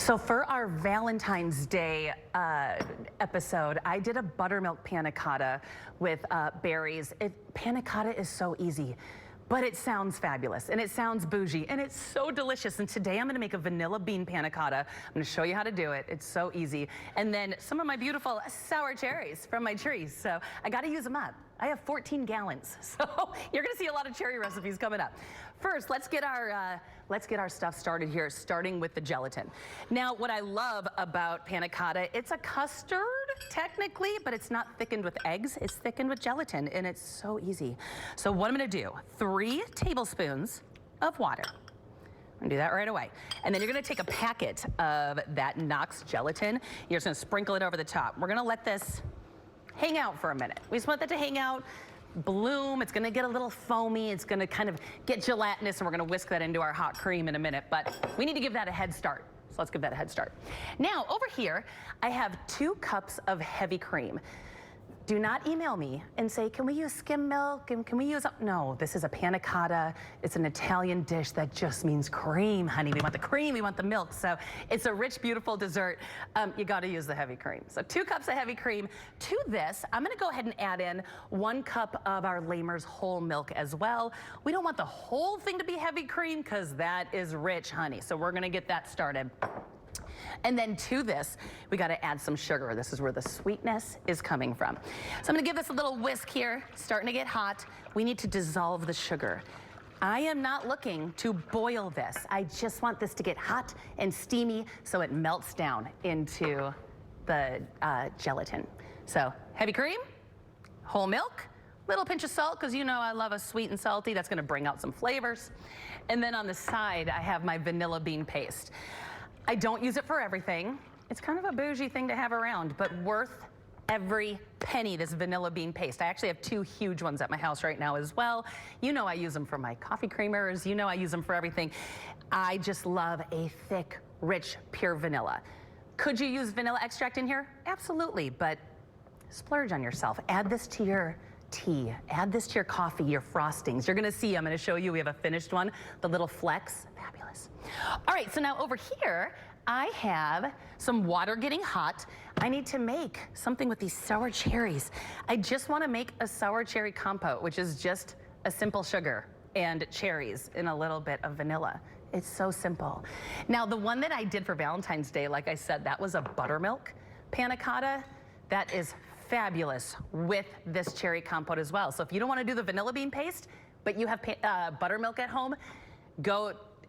So for our Valentine's Day episode, I did a buttermilk panna cotta with berries. Panna cotta is so easy, but it sounds fabulous and it sounds bougie and it's so delicious. And today I'm gonna make a vanilla bean panna cotta. I'm gonna show you how to do it. It's so easy. And then some of my beautiful sour cherries from my trees. So I gotta use them up. I have 14 gallons, so you're gonna see a lot of cherry recipes coming up. First, let's get our stuff started here, starting with the gelatin. Now, what I love about panna cotta, it's a custard technically, but it's not thickened with eggs, it's thickened with gelatin, and it's so easy. So what I'm gonna do, 3 tablespoons of water. I'm gonna do that right away. And then you're gonna take a packet of that Knox gelatin, you're just gonna sprinkle it over the top. We're gonna let this hang out for a minute. We just want that to hang out, bloom. It's gonna get a little foamy. It's gonna kind of get gelatinous, and we're gonna whisk that into our hot cream in a minute, but we need to give that a head start. So let's give that a head start. Now, over here, I have 2 cups of heavy cream. Do not email me and say, can we use skim milk? And can we use, no, this is a panna cotta. It's an Italian dish that just means cream, honey. We want the cream, we want the milk. So it's a rich, beautiful dessert. You gotta use the heavy cream. So 2 cups of heavy cream. To this, I'm gonna go ahead and add in 1 cup of our Lamer's whole milk as well. We don't want the whole thing to be heavy cream because that is rich, honey. So we're gonna get that started. And then to this, we got to add some sugar. This is where the sweetness is coming from. So I'm going to give this a little whisk here. It's starting to get hot. We need to dissolve the sugar. I am not looking to boil this. I just want this to get hot and steamy so it melts down into the gelatin. So heavy cream, whole milk, little pinch of salt because you know I love a sweet and salty. That's going to bring out some flavors. And then on the side, I have my vanilla bean paste. I don't use it for everything. It's kind of a bougie thing to have around, but worth every penny, this vanilla bean paste. I actually have 2 huge ones at my house right now as well. You know I use them for my coffee creamers. You know I use them for everything. I just love a thick, rich, pure vanilla. Could you use vanilla extract in here? Absolutely, but splurge on yourself. Add this to your tea. Add this to your coffee, your frostings. You're gonna see, I'm gonna show you, we have a finished one, the little flecks. Fabulous. All right, so now over here, I have some water getting hot. I need to make something with these sour cherries. I just wanna make a sour cherry compote, which is just a simple sugar and cherries and a little bit of vanilla. It's so simple. Now, the one that I did for Valentine's Day, like I said, that was a buttermilk panna cotta. That is fabulous with this cherry compote as well. So if you don't want to do the vanilla bean paste, but you have buttermilk at home,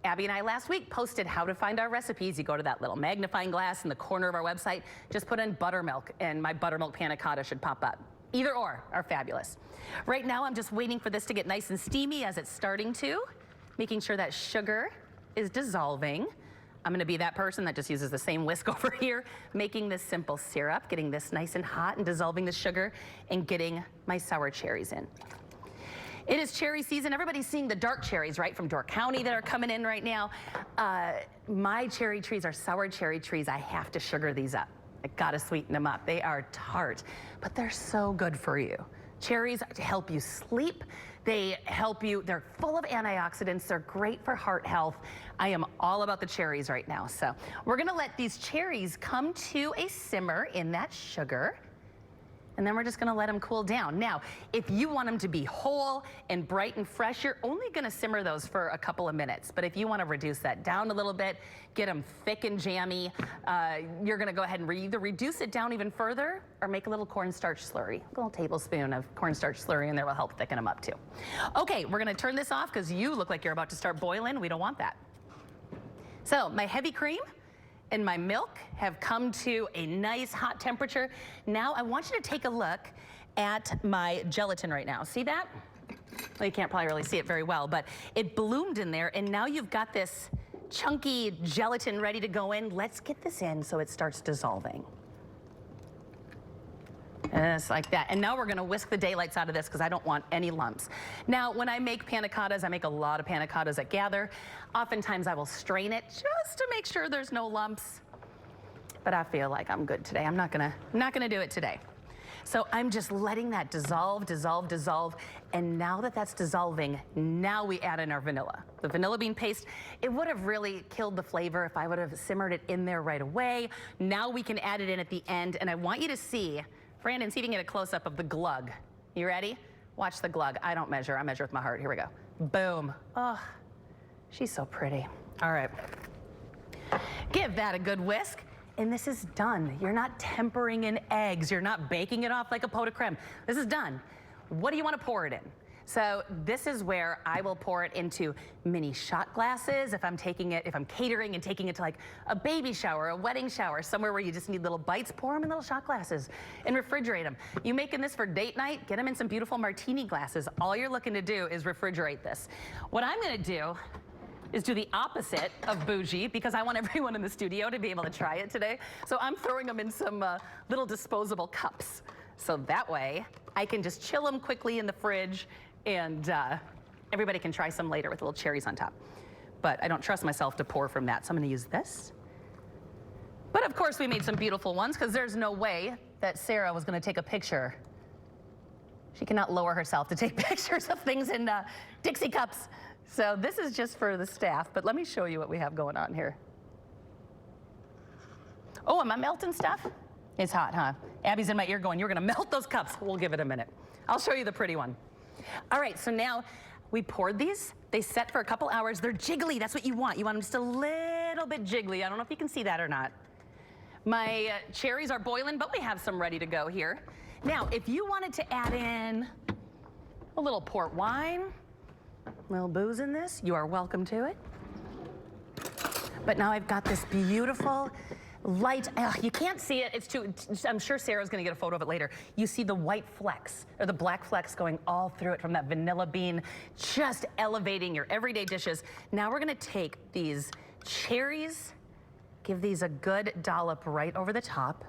Abby and I last week posted how to find our recipes. You go to that little magnifying glass in the corner of our website, just put in buttermilk and my buttermilk panna cotta should pop up. Either or are fabulous. Right now I'm just waiting for this to get nice and steamy as it's starting to, making sure that sugar is dissolving. I'm gonna be that person that just uses the same whisk over here, making this simple syrup, getting this nice and hot and dissolving the sugar and getting my sour cherries in. It is cherry season. Everybody's seeing the dark cherries, right, from Door County that are coming in right now. My cherry trees are sour cherry trees. I have to sugar these up. I gotta sweeten them up. They are tart, but they're so good for you. Cherries help you sleep. They help you, they're full of antioxidants. They're great for heart health. I am all about the cherries right now. So we're gonna let these cherries come to a simmer in that sugar. And then we're just gonna let them cool down. Now, if you want them to be whole and bright and fresh, you're only gonna simmer those for a couple of minutes. But if you wanna reduce that down a little bit, get them thick and jammy, you're gonna go ahead and either reduce it down even further or make a little cornstarch slurry. A little tablespoon of cornstarch slurry in there will help thicken them up too. Okay, we're gonna turn this off because you look like you're about to start boiling. We don't want that. So my heavy cream and my milk have come to a nice hot temperature. Now I want you to take a look at my gelatin right now. See that? Well, you can't probably really see it very well, but it bloomed in there, and now you've got this chunky gelatin ready to go in. Let's get this in so it starts dissolving. Just like that. And now we're gonna whisk the daylights out of this because I don't want any lumps. Now, when I make panna cottas, I make a lot of panna cottas at Gather. Oftentimes I will strain it just to make sure there's no lumps. But I feel like I'm good today. I'm not gonna do it today. So I'm just letting that dissolve, dissolve, dissolve. And now that that's dissolving, now we add in our vanilla. The vanilla bean paste, it would have really killed the flavor if I would have simmered it in there right away. Now we can add it in at the end. And I want you to see, Brandon, see if you can get a close-up of the glug. You ready? Watch the glug. I don't measure, I measure with my heart. Here we go. Boom. Oh, she's so pretty. All right. Give that a good whisk. And this is done. You're not tempering in eggs. You're not baking it off like a pot de creme. This is done. What do you want to pour it in? So this is where I will pour it into mini shot glasses. If I'm catering and taking it to like a baby shower, a wedding shower, somewhere where you just need little bites, pour them in little shot glasses and refrigerate them. You making this for date night, get them in some beautiful martini glasses. All you're looking to do is refrigerate this. What I'm gonna do is do the opposite of bougie, because I want everyone in the studio to be able to try it today. So I'm throwing them in some little disposable cups. So that way I can just chill them quickly in the fridge, and everybody can try some later with little cherries on top. But I don't trust myself to pour from that, so I'm gonna use this. But of course we made some beautiful ones, because there's no way that Sarah was gonna take a picture. She cannot lower herself to take pictures of things in Dixie cups. So this is just for the staff, but let me show you what we have going on here. Oh, am I melting stuff? It's hot, huh? Abby's in my ear going, you're gonna melt those cups. We'll give it a minute. I'll show you the pretty one. All right, so now we poured these. They set for a couple hours. They're jiggly, that's what you want. You want them just a little bit jiggly. I don't know if you can see that or not. My cherries are boiling, but we have some ready to go here. Now, if you wanted to add in a little port wine, a little booze in this, you are welcome to it. But now I've got this beautiful light, you can't see it, I'm sure Sarah's gonna get a photo of it later. You see the white flecks, or the black flecks going all through it from that vanilla bean, just elevating your everyday dishes. Now we're gonna take these cherries, give these a good dollop right over the top.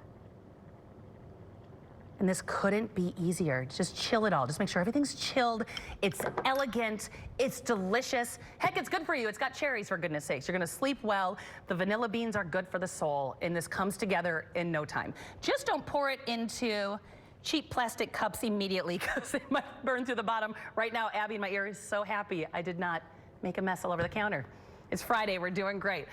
And this couldn't be easier. Just chill it all. Just make sure everything's chilled. It's elegant. It's delicious. Heck, it's good for you. It's got cherries, for goodness sakes. You're gonna sleep well. The vanilla beans are good for the soul, and this comes together in no time. Just don't pour it into cheap plastic cups immediately, because it might burn through the bottom. Right now, Abby in my ear is so happy I did not make a mess all over the counter. It's Friday, we're doing great.